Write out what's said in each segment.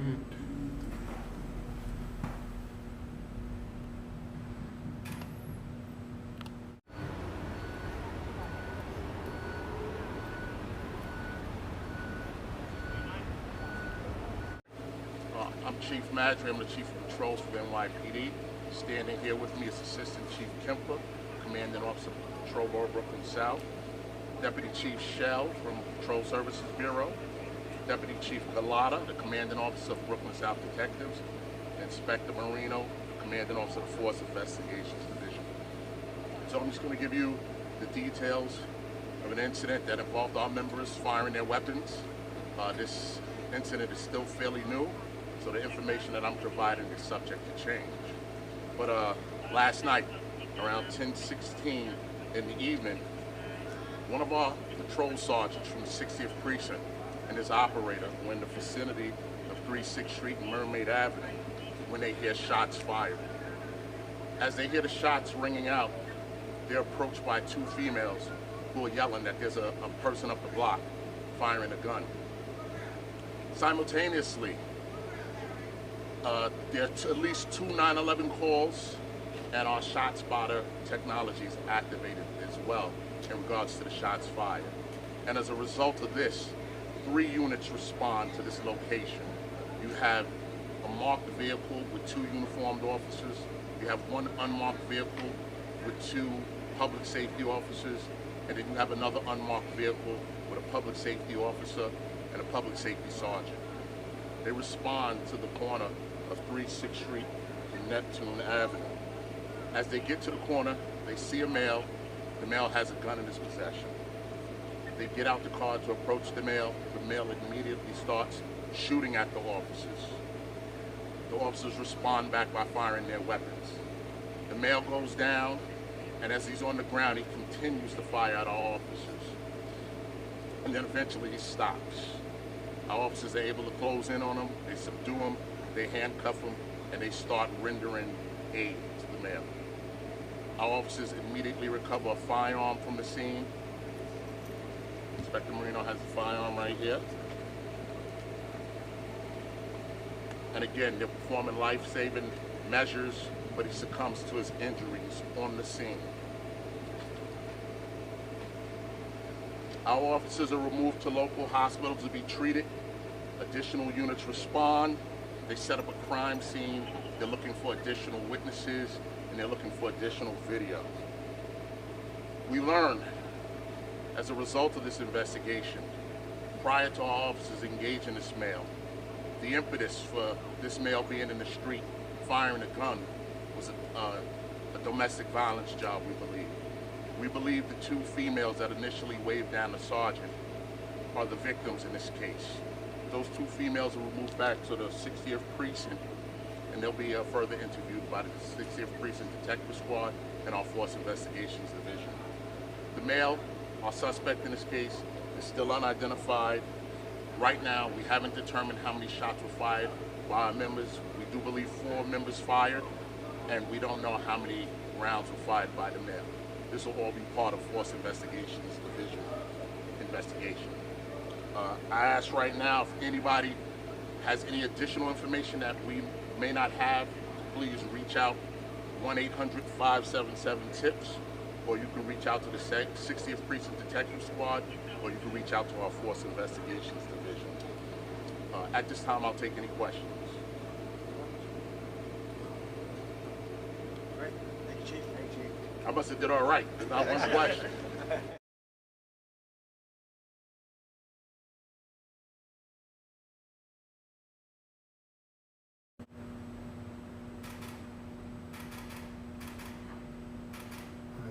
I'm Chief Madry. I'm the Chief of Patrols for NYPD. Standing here with me is Assistant Chief Kemper, Commanding Officer of Patrol Bar Brooklyn South, Deputy Chief Shell from Patrol Services Bureau, Deputy Chief Galata, the Commanding Officer of Brooklyn South Detectives, Inspector Marino, Commanding Officer of the Force Investigations Division. So I'm just going to give you the details of an incident that involved our members firing their weapons. This incident is still fairly new, so the information that I'm providing is subject to change. But last night, around 10:16 in the evening, one of our patrol sergeants from the 60th Precinct and his operator were in the vicinity of 36th Street and Mermaid Avenue when they hear shots fired. As they hear the shots ringing out, they're approached by two females who are yelling that there's a person up the block firing a gun. Simultaneously, there are at least two 911 calls, and our shot spotter technology is activated as well in regards to the shots fired. And as a result of this, 3 units respond to this location. You have a marked vehicle with 2 uniformed officers. You have 1 unmarked vehicle with 2 public safety officers, and then you have another unmarked vehicle with a public safety officer and a public safety sergeant. They respond to the corner of 36th Street and Neptune Avenue. As they get to the corner, they see a male. The male has a gun in his possession. They get out the car to approach the male. The male immediately starts shooting at the officers. The officers respond back by firing their weapons. The male goes down, and as he's on the ground, he continues to fire at our officers. And then eventually he stops. Our officers are able to close in on him, they subdue him, they handcuff him, and they start rendering aid to the male. Our officers immediately recover a firearm from the scene. Inspector Marino has a firearm right here. And again, they're performing life-saving measures, but he succumbs to his injuries on the scene. Our officers are removed to local hospitals to be treated. Additional units respond. They set up a crime scene. They're looking for additional witnesses, and they're looking for additional video. We learned, as a result of this investigation, prior to our officers engaging this male, the impetus for this male being in the street firing a gun was a domestic violence job, we believe. We believe the 2 females that initially waved down the sergeant are the victims in this case. Those 2 females were moved back to the 60th Precinct, and they'll be further interviewed by the 60th Precinct Detective Squad and our Force Investigations Division. The male, our suspect in this case, is still unidentified. Right now, we haven't determined how many shots were fired by our members. We do believe 4 members fired, and we don't know how many rounds were fired by the male. This will all be part of Force Investigations Division investigation. I ask right now if anybody has any additional information that we may not have, please reach out 1-800-577-TIPS, or you can reach out to the 60th Precinct Detective Squad, or you can reach out to our Force Investigations Division. At this time, I'll take any questions. All right. Thank you, Chief. Thank you, Chief. I must have did all right. There's not one question.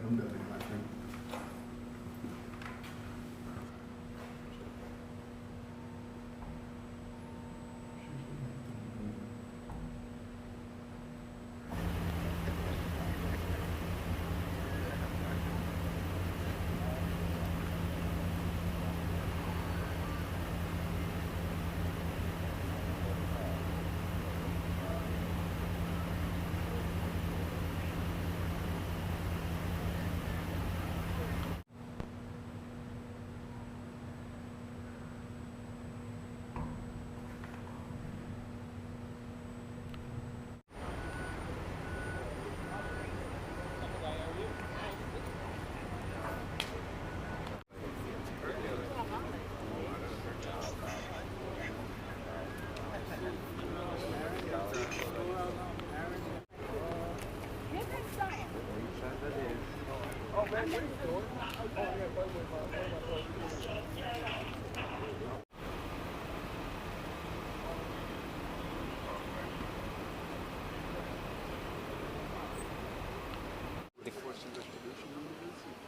I'm done, I think.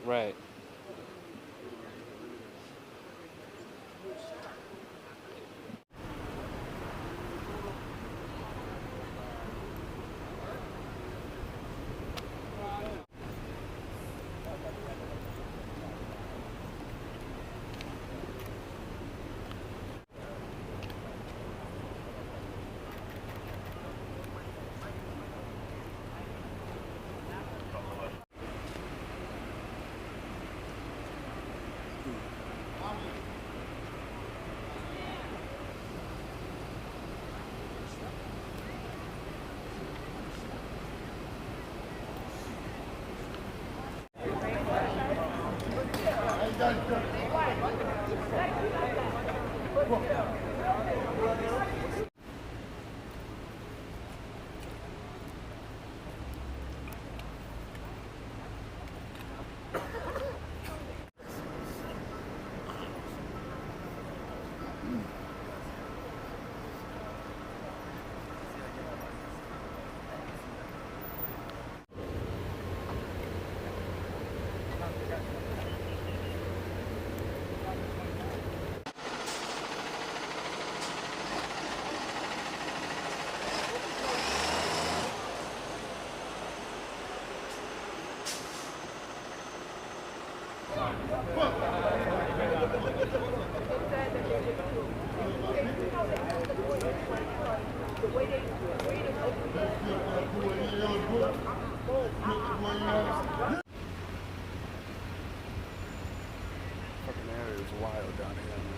Right. Fucking area is wild down here, man.